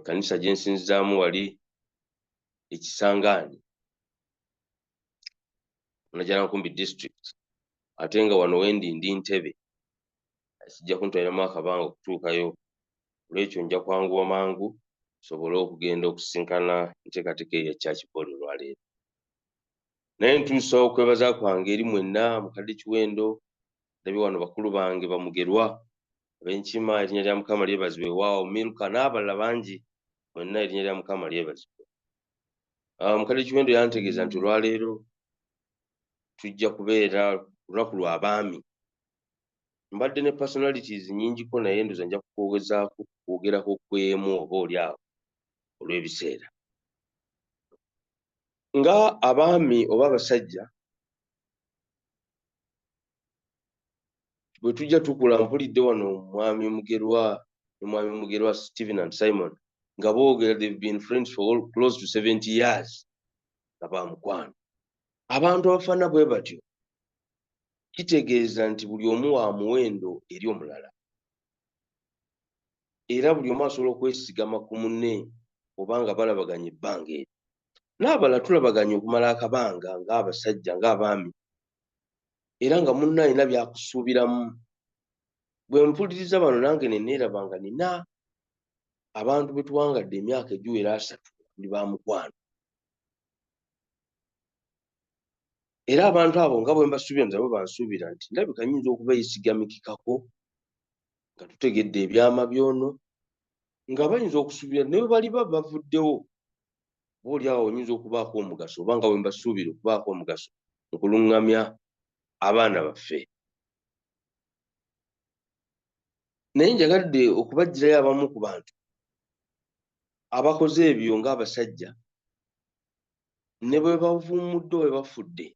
kanisa gye nsinzaamu wali ekisangaani Najalankumbi district, ate nga wano wendi ndi Ntebe kijja kuntwaliramu akabanga okutuukayo. Olwekyo nja kwanguwa mangu sobole okugenda okusinkana nteekateeka ya church board olwaleero. Naye ntuusa okwebaza kwange eri mwenna mukadde Kiwendo, ndabye wano bakulu bange Bamugerwa, Abenkima, erinnya lya Mukama lyebazibwe, waawo Miruka n'abalala bangi, mwenna erinnya lya Mukama lyebazibwe. Mukadde Kiwendo yantegeeza nti olwaleero tujja kubeera lunaku lw'abaami. Mbadde ne personalities nnyingiko naye ndoza nja kukwogezaako kwogerako kwemu oba oli awo olw'ebiseera. Nga abaami oba abasajja bwe tujja tukula, mpulidde wano Mwami Mugerwa ne Mwami Mugerwa Stephen and Simon nga boogera they've been friends for close to 70 years nga bamukwano. Abantu abafaana bwe batyo kitegeeza nti buli omu wa muwendo eri omulala, era buli omu asobola okwesigama ku munne obanga balabaganya ebbanga eri. N'abalala tulabaganya okumala akabanga ng'abasajja ng'abaami, era nga munne alina byakusuubiramu. Bwe mpuliriza bano nange ne neeraba nga nina abantu be tuwangadde emyaka egiwera 3 tuli ba mukwano. Era abantu abo nga bwe mbasuubira nabo bansuubira nti ndabika nnyinza okubayisigamikikako nga tutegedde ebyama byono, nga bayinza okusuubira ne bwe bali bavuddewo, booli awo oyinza okubaako omugaso, oba nga bwe mbasuubira okubaako omugaso mu kuluŋŋamya abaana baffe. Naye njagadde okubagirayo abamu ku bantu abakoze ebyo ng'abasajja, ne bwe bavuumudde bwe bafudde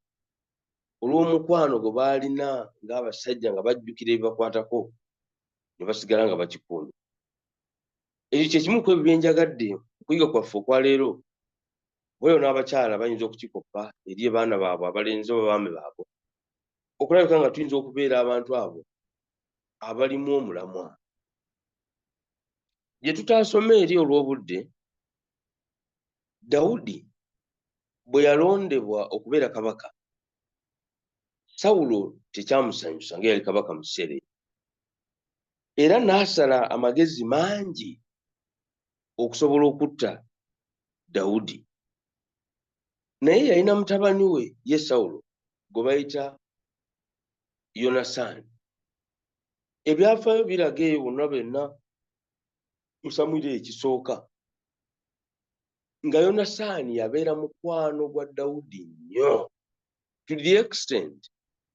olw'omukwano gwe baalina ng'abasajja nga bajjukira ebibakwatako ne basigala nga bakikuumye. Ekyo kye kimu ku ebyo bye njagadde okuyiga kwaffe okwaleero, bweyo n'abakyala bayinza okukikoppa eri abaana baabwe abalenzi oba abaami baabwe, okulabika nga tuyinza okubeera abantu abo abalimu omulamwa. Gye tutaasoma eri olw'obudde, Dawudi bwe yalondebwa okubeera kabaka, Sawulo tekyamusanyusa nga yali kabaka mu kiseera ekyo, era n'asala amagezi mangi okusobola okutta Dawudi. Naye yalina mutabani we ye Sawulo gwe bayita Yonasaani. Ebyafaayo biraga eyo bonna benna mu Samwiri ekisooka nga Yonasaani yabeera mukwano gwa Dawudi nnyo, to the extent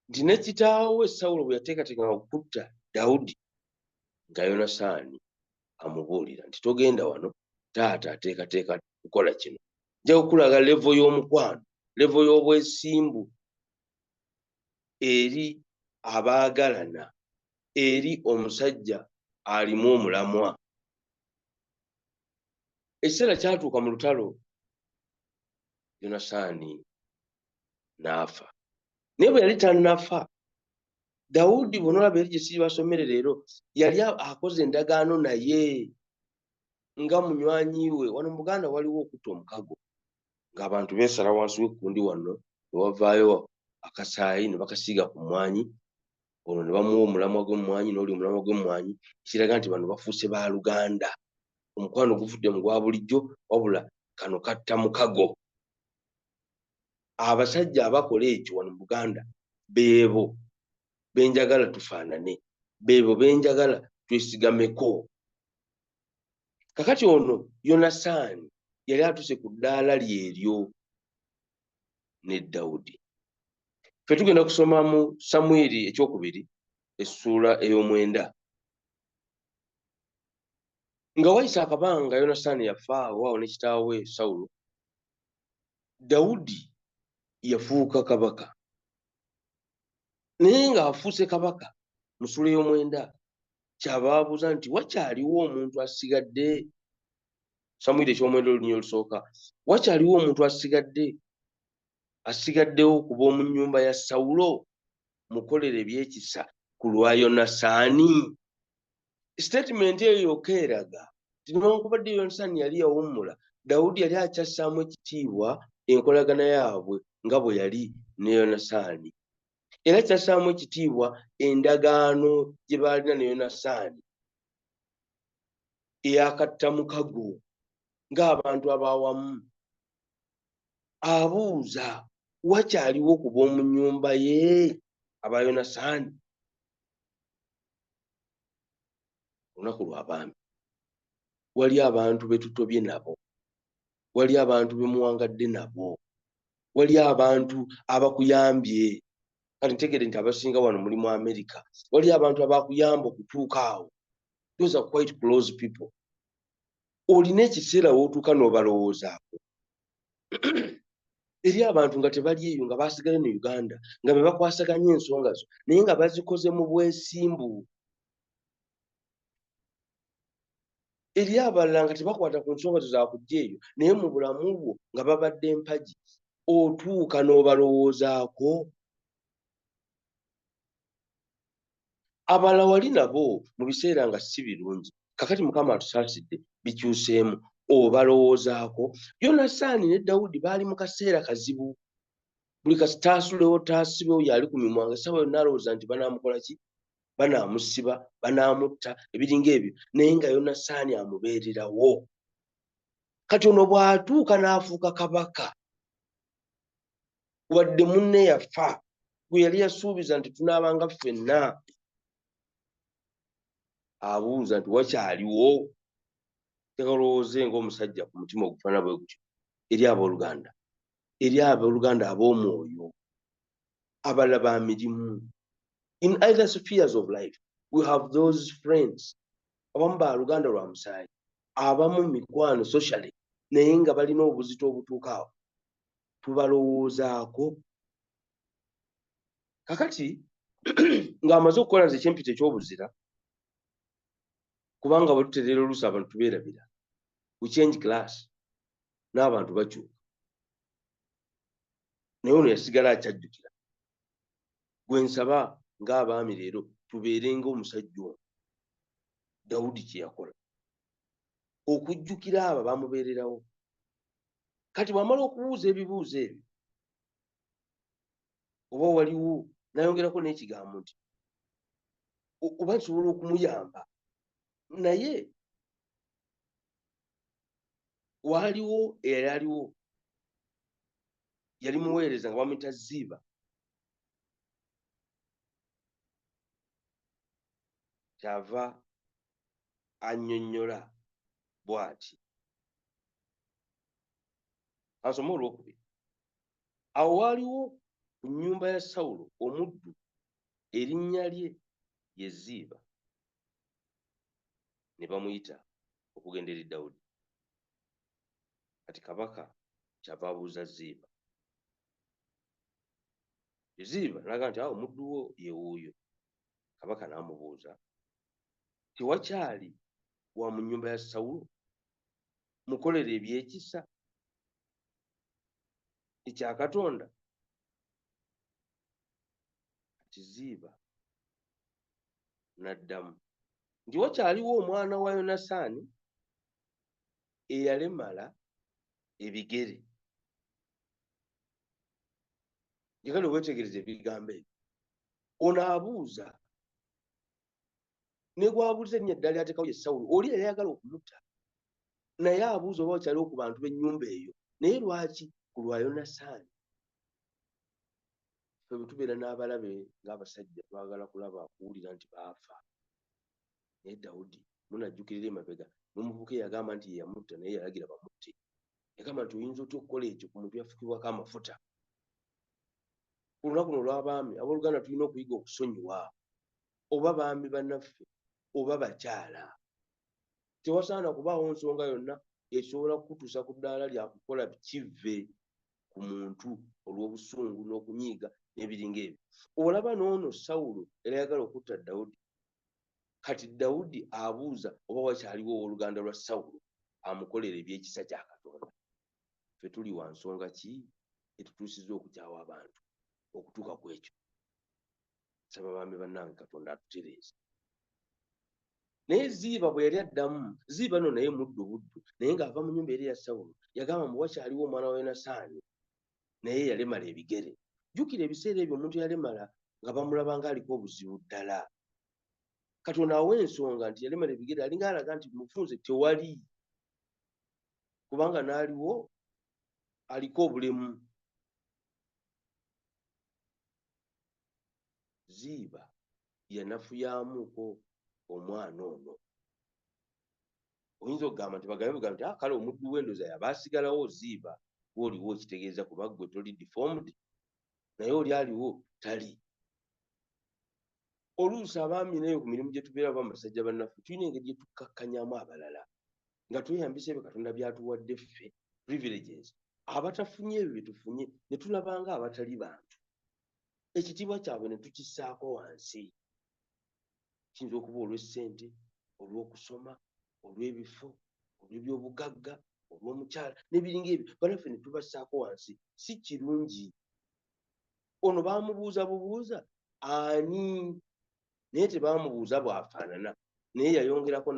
nti ne kitaawe Sawulo bwe yateekateekanga okutta Dawudi nga Yonasaani amubuulira nti togenda wano, taata ateekateeka kukola kino. Nja kukulaga levo y'omukwano, levo y'obwesimbu eri abaagalana, eri omusajja alimu omulamwa. Ekiseera kyatuuka mu lutalo, Yonasaani n'afa. Naye bwe yali tannafa, Dawudi bw'onoolaba eri gye siri basomere leero, yali akoze endagaano naye nga munywanyi we. Wano mu Buganda waliwo okutta omukago, ng'abantu beesala wansi w'ekkundi wano ne wavaayo akasaayi ne bakasiiga ku mmwanyi, olwo ne bamuwa omulamwa gw'emmwanyi n'oli omulamwa gw'emmwanyi, ekiraga nti bano bafuuse ba Luganda. Omukwano guvudde mu gwa bulijjo, wabula kano katta mukago. Abasajja abakola ekyo wano mu Buganda beebo benjagala tufaanane, beebo benjagala twesigameko. Kakati ono Yonasaani yali atuse ku ddaala lyeryo ne Dawudi. Ffe tugenda kusoma mu Samwiri ekyokubiri essuula ey'omwenda. Nga wayise akabanga Yonasaani yafa awo ne kitaawe Sawulo, Dawudi yafuuka kabaka. Naye ng'afuuse kabaka mu ssuula ey'omwenda, kyaba babuuza nti wakyaliwo omuntu asigadde? Samwiri eky'omwenda olunyiriri olusooka. Wakyaliwo omuntu asigaddewo ku b'omu nnyumba ya Sawulo mukolere ebyekisa ku lwa Yonasaani? Statement eyo yokka eraga newankubadde Yonasaani yali yawummula, Dawudi yali akyassaamu ekitiibwa enkolagana yaabwe nga bwe yali ne Yonasaani, era kyassaamu ekitiibwa endagaano gye baalina ne Yonasaani eyakattamukago ng'abantu ab'awamu. Abuuza, wakyaliwo ku b'omu nnyumba ye aba Yonasaani? Olunaku lw'Abaami wali abantu be tutobye nabo, wali abantu be muwangadde nabo, wali abantu abakuyambye. Kati ntegere nti abasinga wano muli mu America, wali abantu abakuyamba okutuuka awo. Those are quite close people. Olina ekiseera w'otuuka n'obalowoozaako. Eri abantu nga tebali eyo, nga baasigale mu Uganda, nga be bakwasaganya ensonga zo, naye nga bazikoze mu bwesimbu. Eri abalala nga tebakwata ku nsonga zo zaakujja eyo, naye mu bulamu bwo nga babadde empagi, otuuka n'obalowoozaako. Abalala wali nabo mu biseera nga si birungi, kakati Mukama atusaasidde bikyuseemu, obalowoozaako. Yonasaani ne Dawudi baali mu kaseera kazibu. Buli kasita asulewo taasibewo yali ku mimwa, nga essaawa yonna alowooza nti banaamukola ki? Banaamusiba, banaamutta, ebiringa ebyo, naye nga Yonasaani amubeererawo. Kati ono bw'atuuka n'afuuka kabaka, wadde munne yafa gwe yali yasuubiza nti tunaabanga ffenna, abuuza nti wakyaliwo? Tekalowooze ng'omusajja ku mutima ogufaana bwe gutyo eri abooluganda, eri abooluganda ab'omwoyo, abalala ba mirimu. In either spheres of life, we have those friends. Abamu ba luganda lwa musaayi, abamu mikwano socially, naye nga balina obuzito obutuukaawo. Tubalowoozaako. Kakati ng'amaze okukola nze ekyempita eky'obuzira, kubanga bwe tutereera oluusi abantu tubeerabira, we change class, n'abantu bakyuka. Naye ono yasigala akyajjukira. Gwe nsaba ng'abaami leero tubeere ng'omusajja ono Dawudi kye yakola, okujjukira abo bamubeererawo. Kati bw'amala okubuuza ebibuuzo ebyo, oba waliwo n'ayongerako n'ekigambo nti oba nsobola okumuyamba, naye waaliwo eyali aliwo, yali muweereza nga bamuyita Ziiba. Kyava annyonnyola bw'ati. Asoma olwokubiri. Awo waaliwo ku nnyumba ya Sawulo omuddu erinnya lye ye Ziiba, ne bamuyita okugenda eri Dawudi. Kati kabaka kyava abuuza Ziiba. Ziiba n'aga nti awo omuddu wo ye wuuyo. Kabaka n'amubuuza, tewakyali wa mu nnyumba ya Sawulo? Mukolere ebyekisa ekya Katonda? Kati Ziiba n'addamu nti wakyaliwo omwana wa Yonasaani eyalemala ebigere. Njagala weetegereze ebigambo ebyo. Ono abuuza, ne gwabuuza erinnya ddala lyateekawo ye Sawulo, oli yali ayagala okumutta, naye abuuza oba wakyaliwo ku bantu b'ennyumba eyo. Naye lwaki ku lwa Yonasaani? Ffe bwe tubeera n'abalabe ng'abasajja twagala kulaba kuwulira nti baafa. Naye Dawudi munajjukirira emabega n'omuvubuka eyagamba nti ye yamutta, naye yalagira bamutte. Yagamba nti oyinza otya okukola ekyo ku muntu yafukibwako amafuta? Ku lunaku luno olw'abaami abooluganda tulina okuyiga okusonyiwa, oba baami bannaffe oba bakyala. Tewasaana kubaawo nsonga yonna esobola kukutuusa ku ddaala lya kukola kivve ku muntu olw'obusungu n'okunyiiga n'ebiringa ebyo. Olaba n'ono Sawulo era ayagala okutta Dawudi. Kati Dawudi abuuza oba wakyaliwo owooluganda lwa Sawulo amukolera ebyekisa kya Katonda. Ffe tuli wa nsonga ki etutuusizza okukyawa abantu okutuuka ku ekyo? Saba baami bannange, Katonda atutereeze. naye Ziiba bwe yali addamu Ziiba no naye muddu buddu naye ng'ava mu nnyumba eri ya Sawulo yagamba mbu wakyaliwo omwana wa Yonasaani naye yalemala ebigere. Jjukira ebiseera ebyo omuntu yalemala nga bamulaba ng'aliko obuzibu ddala. Katonda awa ensonga nti yalemala ebigere alinga alaga nti mufunze tewali kubanga n'aliwo aliko obulemu. Ziiba yanafuyamuuko omwana ono. Oyinza okugamba nti bagambe nti kale omuddu w'endoza yabaasigalawo Ziiba gw'oliwo okitegeeza kuba ggwe toli deformed naye oli aliwo tali. Oluusi abaami nayo ku mirimu gye tubeera b'amasajja bannaffe tulina engeri gye tukkakkanyamu abalala nga tweyambisa ebyo Katonda byatuwadde ffe privileges abatafunye ebyo bye tufunye ne tulaba nga abatali bantu. Ekitiibwa kyabwe ne tukissaako wansi. Kiyinza okuba olw'essente, olw'okusoma, olw'ebifo, olw'ebyobugagga, olw'omukyala n'ebiringa ebyo banaffe ne tubassaako wansi. Si kirungi. Ono baamubuuza bubuuza ani naye tebaamubuuza bw'afaanana naye yayongerako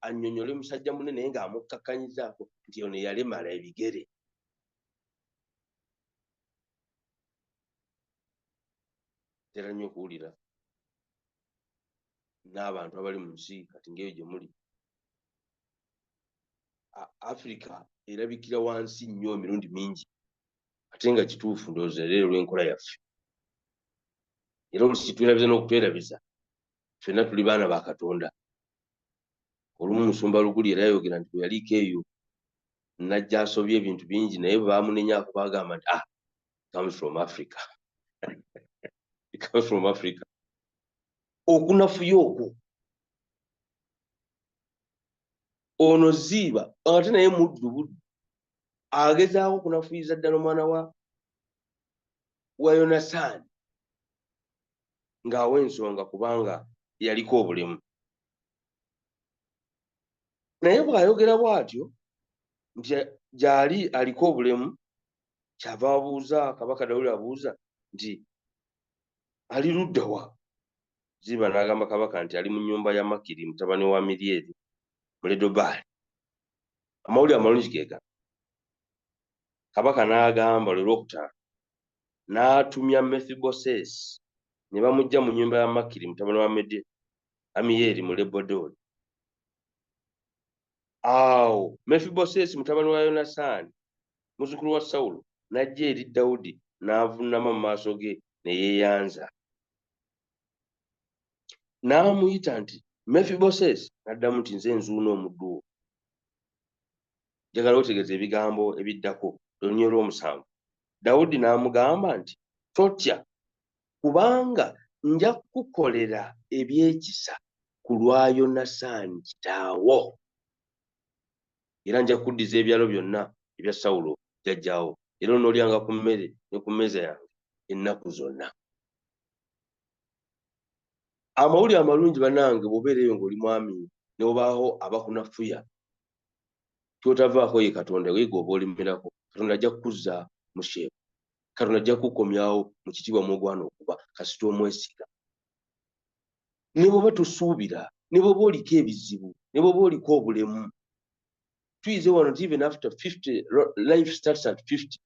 annyonnyole musajja munne naye ng'amukkakkanyizaako nti ono yalemala ebigere. Tera nnyo okuwulira n'abantu abali mu nsi kati ng'eyo gye muli. Africa erabikira wansi nnyo emirundi mingi ate nga kituufu ndowooza leero lw'enkola yaffe. Era olusi twerabiza n'okutwerabiza ffenna tuli baana ba Katonda. Olumu Musumba Luguli era yayogera nti bwe yaliko eyo najja asobye ebintu bingi naye bwe baamunenyaako baagamba nti comes from Africa. It comes from Africa. Okunafuya okwo ono Ziiba ate naye muddu buddu agezaako okunafuyiza ddala omwana wa Yonasaani ng'awa ensonga kubanga yaliko obulemu. Naye bw'ayogera bw'atyo nti gy'ali aliko obulemu kyava abuuza Kabaka Dawudi abuuza nti ali ludda wa? Ziiba n'agamba Kabaka nti ali mu nnyumba ya Makiri mutabani wa Miryeri mu Ledobaali. Amawulire amalungi ge gano. Kabaka n'agamba lwe Lwokutaano n'atumya Mefibosesi ne bamuggya mu nnyumba ya Makiri mutabani wa Amiyeri mu Lebodooli. Awo Mefibosesi mutabani wa Yonasaani muzzukulu wa Sawulo n'ajja eri Dawudi n'avuunama mu maaso ge ne yeeyanza. N'amuyita nti Mefibosesi, n'addamu nti nze nzuuno omuddu wo. Njagala otegeeza ebigambo ebiddako olunyiro lw'omusanvu. Dawudi n'amugamba nti totya kubanga nja kukukolera ebyekisa ku lwa Yonasaani kitaawo era nja kuddiza ebyalo byonna ebya Sawulo jjajjaawo era onoolyanga ku mmere ne ku mmeeza yange ennaku zonna. Amawulire amalungi bannange bw'obeereyo ng'oli mwami ne wabaawo abakunafuya ky'otavaako ye Katonda weega oba olimirako. Katonda ajja kukuzza mu sheefu. Katonda ajja kukomyawo mu kitiibwa mw'ogwana okuba kasita omwesiga. Ne bw'oba tosuubira, ne bw'oba oliko ebizibu, ne bw'oba oliko obulemu. Tuyize wano nti even after 50 life starts at 50.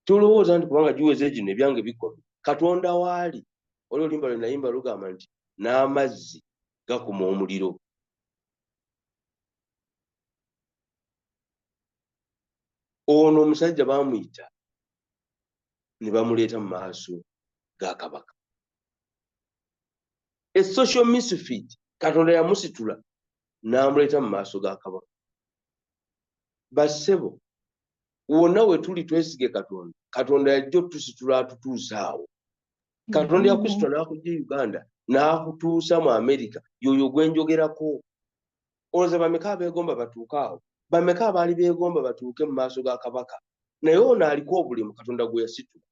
Tolowooza nti kubanga giweze gino ebyange bikomye. Katonda waali. Waliwo oluyimba lwe nayimba lugamba nti n'amazzi gakuma omuliro. Ono omusajja baamuyita ne bamuleeta mu maaso ga Kabaka. Social misfit Katonda yamusitula n'amuleeta mu maaso ga Kabaka. Bassebo wonna we tuli twesige Katonda. Katonda yajja otusitula atutuusa awo. Katonda yakusitula n'akujja Uganda n'akutuusa mu Amerika yoyo gwenjogerako. Olowooza bameka abeegomba batuuke awo? Bameka abaali beegomba batuuke mu maaso ga Kabaka? Naye ono aliko obulemu Katonda gwe yasitula.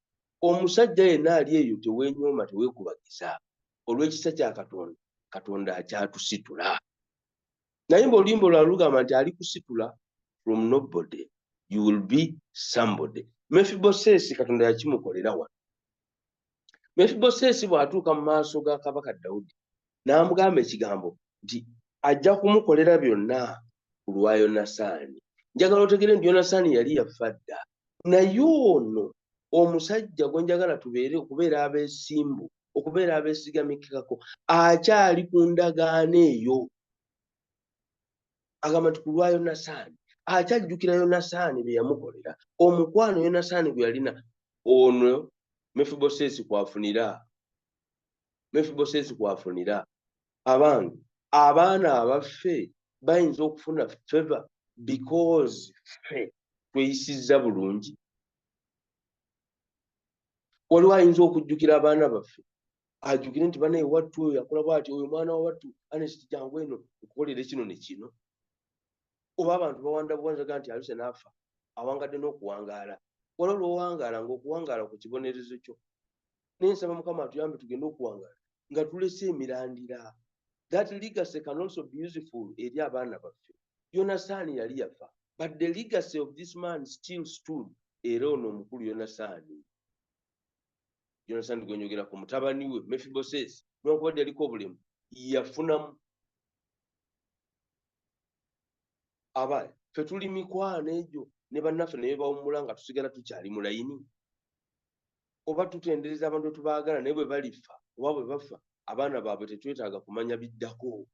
Omusajja yenna ali eyo teweenyooma teweekubagiza olw'ekisa kya Katonda. Katonda akyatusitula. Naye oluyimba olulala lugamba nti ali kusitula from nobody you will be somebody. Mefibosesi Katonda yakimukolera wano. Mefibosesi bw'atuuka mu maaso ga Kabaka Dawudi n'amugamba ekigambo nti ajja kumukolera byonna ku lwa Yonasaani. Njagala otegere nti Yonasaani yali yafa dda, naye ono omusajja gwe njagala tubeere okubeera abeesimbu, okubeera abeesigamikako, akyali ku ndagaano eyo. Agamba nti ku lwa Yonasaani, akyajjukira Yonasaani bye yamukolera, omukwano Yonasaani gwe yalina. Ono Mefibosesi kwafunira, Mefibosesi kwafunira. Abange, abaana abaffe bayinza okufuna favor because ffe tweyisizza bulungi. Waliwo ayinza okujjukira abaana baffe, ajjukire nti banaye wattu oyo yakola bw'ati, oyo mwana wa wattu Anesti jangu eno okukolera kino ne kino. Oba abantu bawanda buwanjaga nti aluse n'afa, awangadde n'okuwangaala. Waliwo lw'owangaala ng'okuwangaala ku kibonerezo kyo. Naye nsaba Mukama atuyambe tugende okuwangaala nga tulese emirandira. That legacy can also be useful eri abaana baffe. Yonasaani yali yafa, but the legacy of this man still stood. Era ono omukulu Yonasaani. Yonasaani gwe njogera ku mutabani we Mefibosesi, newankubadde yaliko obulemu, yafunamu. Abaye ffe tuli mikwano egyo ne bannaffe ne bawummula nga tusigala tukyali mu layini. Oba tutendereza abantu tubaagala naye bwe balifa oba bwe bafa abaana baabwe tetwetaaga kumanya biddako.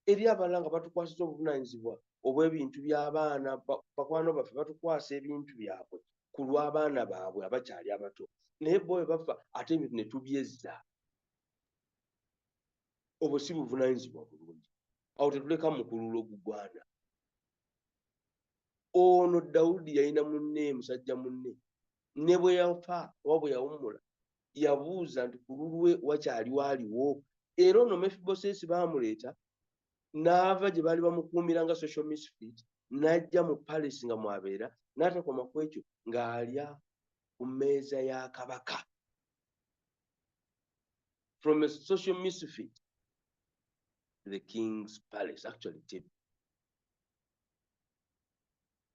Eri abalala nga batukwasiza obuvunaanyizibwa obw'ebintu by'abaana, bakwano baffe batukwasa ebintu byabwe ku lw'abaana baabwe abakyali abato, naye bo bwe bafa ate ebintu ne tubyezza. Obwo si buvunaanyizibwa bulungi. Awo tetuleka mukululo gugwana. Ono Dawudi yalina munne, musajja munne, ne bwe yafa oba bwe yawummula yabuuza nti ku lulwe wakyali waaliwo. Era ono Mefibosesi baamuleeta n'ava gye baali bamukuumira nga social misfit, n'ajja mu palisi nga mwabeera, n'atakoma ku ekyo ng'alya ku mmeeza ya kabaka. From a social misfit to the king's palace, actually table.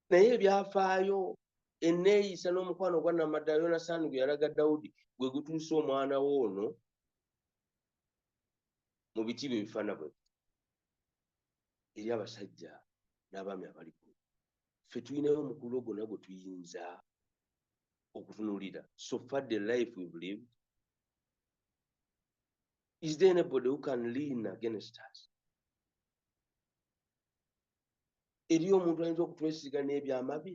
Naye ebyafaayo enneeyisa n'omukwano gwa Namaddala Yonasaani gwe yalaga Dawudi gwe gutuuse omwana we ono mu biti bye bifaana bwe. Eri abasajja n'abaami abali ku ffe tulinayo omukulu gwonna gwe tuyinza okutunuulira. So far the life we've lived, is there anybody who can lean against us? Eriyo omuntu ayinza okutwesiga n'ebyamabi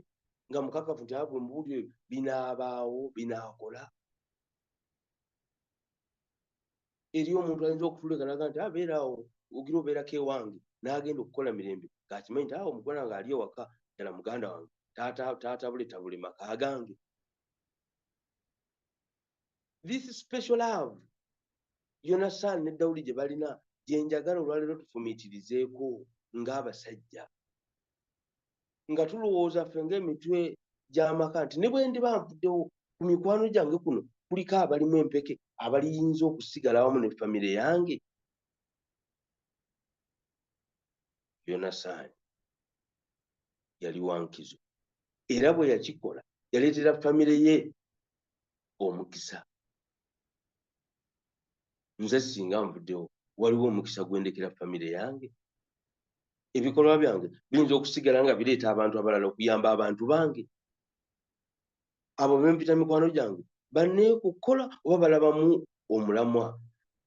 nga mukakafu nti abwe mubuulyo ebyo binaabaawo, binaakola. Eriyo omuntu ayinza okutuleka naga nti abeeraawo ogira obeerako ewange n'agenda okukola mirembe ng'akimanyi nti awo omugole wange ali ewaka ddala muganda wange taatabule maka gange. This special love Yonasaani ne Dawudi gye balina gye njagala olwaleero tufumiitirizeeko ng'abasajja, nga tulowooza ffe ng'emitwe gy'amaka nti ne bwe ndiba nvuddewo ku mikwano gyange kuno kuliko abalimu empeke abaliyinza okusigala awamu ne famire yange. Yonasaani yali wa nkizo, era bwe yakikola yaleetera famire ye omukisa. Nze singa nvuddewo waliwo omukisa gwendekera famire yange. Ebikolwa byange biyinza okusigala nga bireeta abantu abalala okuyamba abantu bange. Abo bempita mikwano gyange banneekukola oba balabamu omulamwa.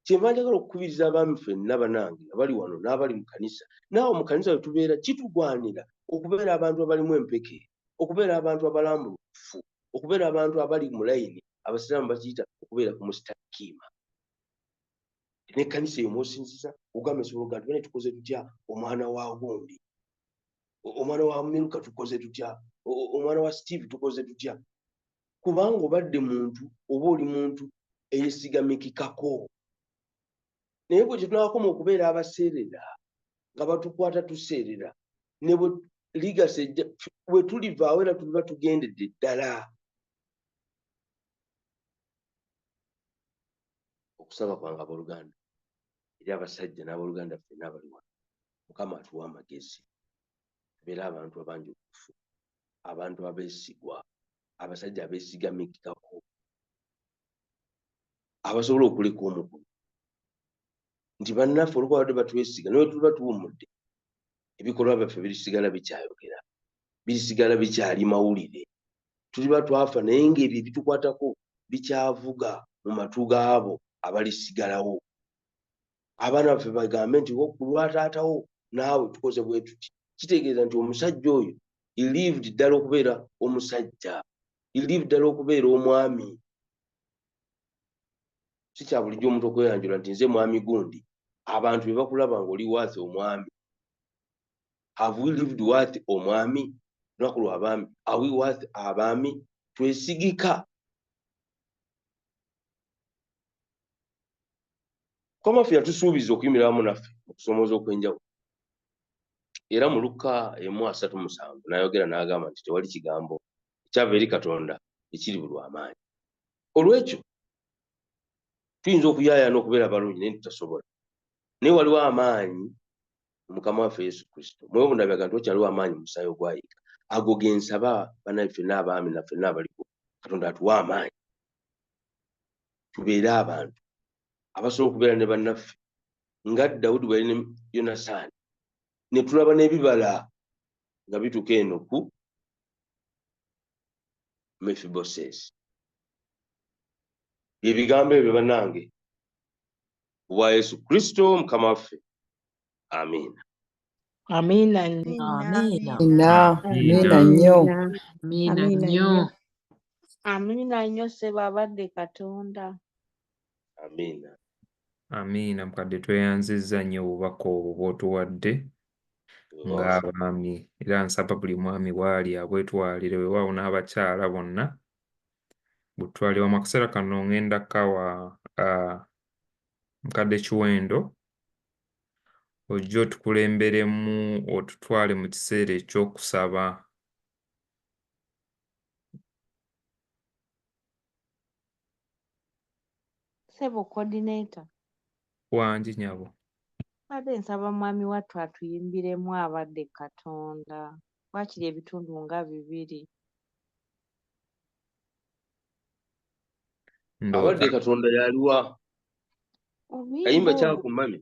Kyemba njagala okukubiriza abaami ffenna banange abali wano n'abali mu kanisa, naawe mu kanisa we tubeera kitugwanira okubeera abantu abalimu empeke, okubeera abantu abalambulukufu, okubeera abantu abali mu layini, abasiraamu bakiyita okubeera ku mustakiima. N'ekkanisa eyo mw'osinziza ogamba esobola nti bane tukoze tutya omwana wa gundi, omwana wa Miruka tukoze tutya, omwana wa Steve tukoze tutya. Kubanga obadde muntu oba oli muntu eyesigamikikako. Naye bwe tunaakoma okubeera abaseerera nga batukwata tuseerera, ne bwe ligase bwe tulivaawo era tuliba tugendedde ddala. Okusaba kwange abooluganda eri abasajja n'abooluganda ffenna abali wano, Mukama atuwa amagezi tubeere abantu abanjugufu, abantu abeesigwa, abasajja abeesigamikikako, abasobola okuleka omukulu nti bannaffe olwo babadde batwesiga naye tuba tuwumudde ebikolwa byaffe birisigala bikyayogera birisigala bikyali mawulire tuliba twafa naye ng'ebyo ebitukwatako bikyavuga mu matu gaabo abalisigalawo abaana baffe bagambe nti kulwataatawo naawe tukoze bwe tuti kitegeeza nti omusajja oyo ilived ddala okubeera omusajja ilived ddala okubeera omwami si kya bulijjo omuntu okweyanjula nti nze mwami gundi abantu be bakulaba ng'oli waati omwami have we lived waati omwami lunaku lw'abaami are we waati abaami twesigika kwamaffe yatusuubiza okuyimirira wamu naffe okusomooza okwenjawulo era mu Luka 1:37 n'ayogera n'agamba nti tewali kigambo ekyava eri Katonda ekiri bulw'amaanyi olw'ekyo tuyinza okuyaayana okubeera balungi naye tutasobola naye waliwo amaanyi mu Mukama waffe Yesu Kristo mwewe bundabyaga nti wakyaliwo amaanyi mu musaayi ogwayiika ago gensaba bannaffe n'abaami naffe n'abaliko Katonda atuwa amaanyi tubeere abantu abasobola okubeera ne bannaffe nga Dawudi bwe yali ne Yonasaani ne tulaba n'ebibala nga bituuka eno ku Mefibosesi ebigambo ebyo bannange bwa Yesu Kristo Mukama waffe amiina Amiina. Amiina. Amiina nnyo. Amiina nnyo. Amiina nnyo ssebo abadde Katonda. amiina Amiina mukadde tweyanzizza nnyo obubaka obwo bw'otuwadde ng'abaami era nsaba buli mwami bw'ali abwetwalire weewaawo n'abakyala bonna butwali wamu akaseera kano ŋŋenda kawa mukadde Kiwendo ojja otukulemberemu otutwale mu kiseera eky'okusaba. Ssebo coordinator. Wangi nyabo. Badde nsaba mwami wattu atuyimbiremu abadde Katonda. Wakiri ebitundu nga 2. abadde Katonda yaliwa kayimba kyako mami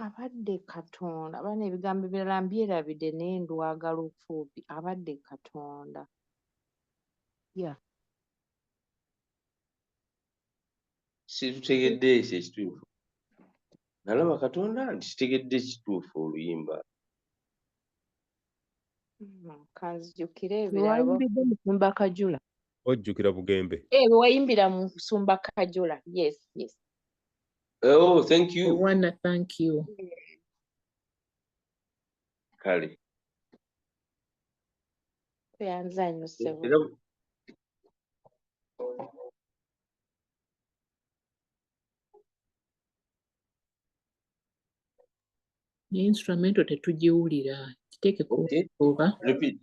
abadde Katonda abaana ebigambo ebirala mbyerabidde naye ndwagala ofuubi abadde Katonda. situtegedde ekyo ekituufu nalaba Katonda nti kitegedde ekituufu oluyimba Kanzijukire ebirabo. Wayimbidde Musumba Kajula. Ojjukira Bugembe. Bwe wayimbira mu Musumba Kajula. Yes. oh thank you Wanna thank you. kale Kweyanza nnyo ssebo. era Instrumento tetugiwulira. Kiteekeko Okay. oba repeat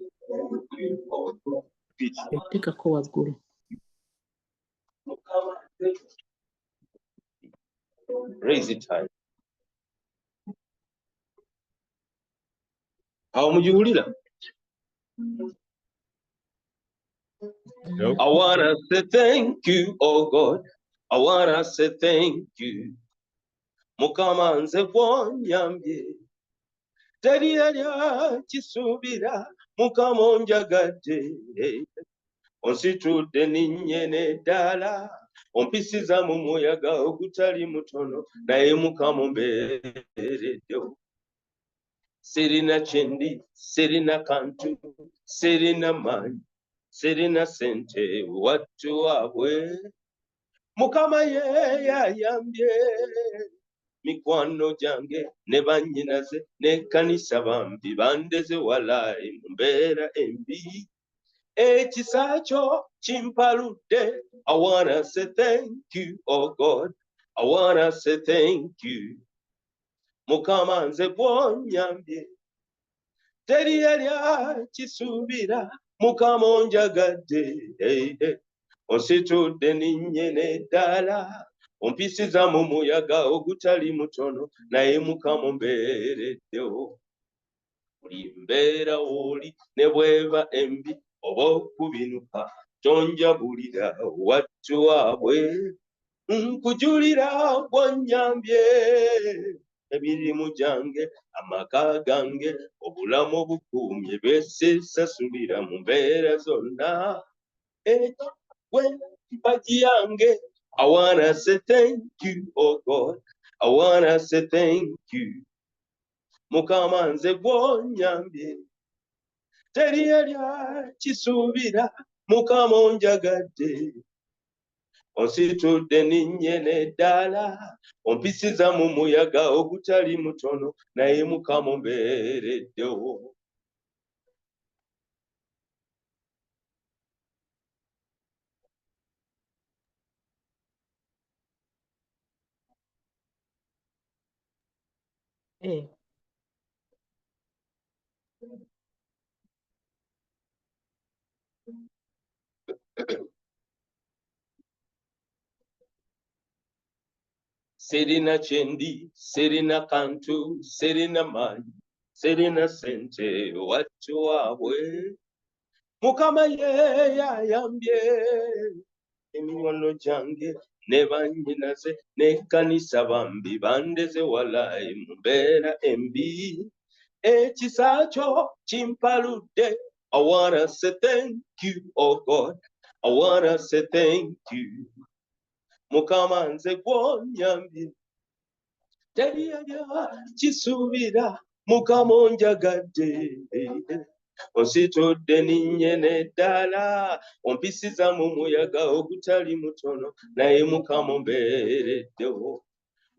teekako waggulu. raise it high awo mugiwulira Nope. I wanna say thank you, oh God. I wanna say thank you. Mukama nze bw'onyambye teri yali akisuubira Mukama onjagadde onsitudde ninnyene ddala ompisiza mu muyaga ogutali mutono naye Mukama ombeereddewo sirina kyendi sirina kantu sirina maanyi sirina sente wattu waabwe Mukama ye yayambye mikwano gyange ne bannyinaze n'ekkanisa bambi bandeze wala mu mbeera embi ekisa kyo kimpaludde. I wanna say thank you, oh God. I wanna say thank you. Mukama nze bw'onyambye teri yali akisuubira Mukama onjagadde onsitudde ninnyene ddala ompisiza mu muyaga ogutali mutono naye Mukama ombeereddewo buli mbeera w'oli ne bw'eba embi oba okubinuka tonjabulira wattu waabwe nkujulira bw'onnyambye emirimu gyange amaka gange obulamu obukuumye beesisasulira mu mbeera zonna gwe mpagi yange. I wanna say thank you, oh God. I wanna say thank you. Mukama nze gw'onnyambye teri yali akisuubira, Mukama onjagadde onsitudde ninnyene ddala, ompisiza mu muyaga ogutali mutono, naye Mukama ombeereddewo. Serina kyendi, serina kantu, serina maanyi, serina sente watu waabwe, Mukama ye yayambye emikono gyange ne bannyinaze n'ekkanisa bambi bandeze walayi mu mbeera embi, ekisa kyo kimpaludde. I wanna say thank you, oh God. I wanna say thank you. Mukama nze gw'onnyambye teri yali akisuubira, Mukama onjagadde onsitudde ninnyene ddala, ompisiza mu muyaga ogutali mutono, naye Mukama ombeereddewo.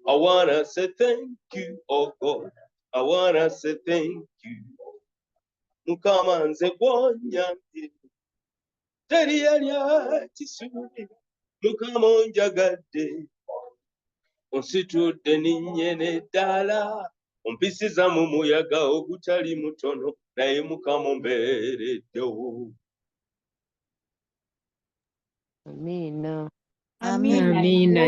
I wanna say thank you, oh God. I wanna say thank you. Mukama nze gw'onnyambye teri yali akisuubira, Mukama onjagadde onsitudde ninnyene ddala, ompisiza mu muyaga ogutali mutono, naye Mukama ombeereddewo. Amiina. Amiina. Amiina.